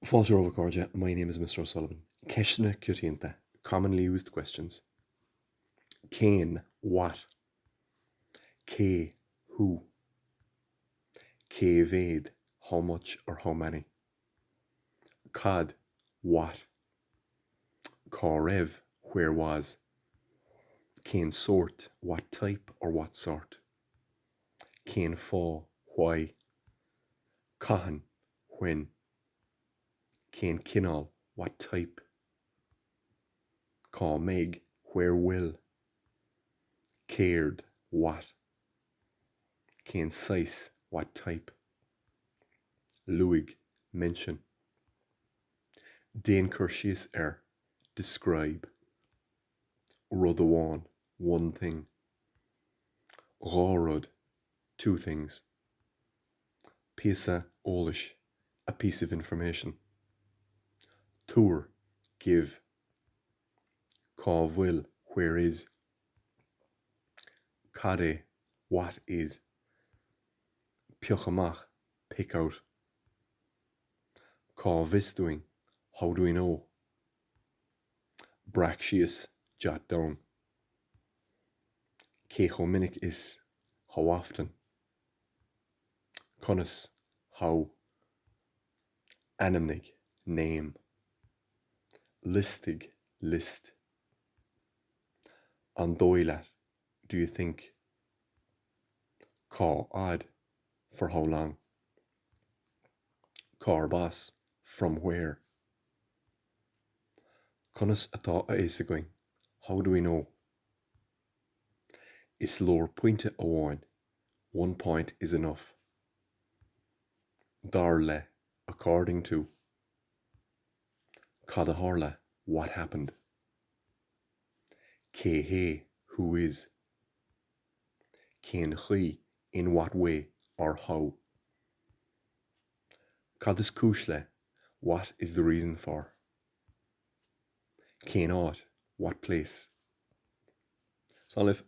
Fáilte Cordia, my name is Mr. O'Sullivan. Ceisteanna Coitianta, commonly used questions. Cén, what? Cé, who? Cé bhéad, how much or how many? Cad, what? Cá raibh, where was? Cén sort, what type or what sort? Cén fá, why? Cahan, when? Cén cinál, what type? Cá meg, where will? Cared, what? Cén sais, what type? Luig, mention. Déan Cursius describe. Rudawan, one thing. Rárud, two things. Pisa Olish, a piece of information. Tour, give. Cá bhfuil, where is. Cade, what is. Piochamach, pick out. Cá visdoing, how do we know? Braxius, jot down. Céchominic is, how often. Conas, how. Anamnig, name. Listig, list. Andoilat, do you think? Cá odd, for how long? Carbas, from where? Conas atá a éisiging, how do we know? Is lór pointe amháin, one point is enough. Darle, according to. Cadaharla, what happened? Cé who is? Cén chi, in what way or how? Cadas cúisle, what is the reason for? Cén áit, what place? So if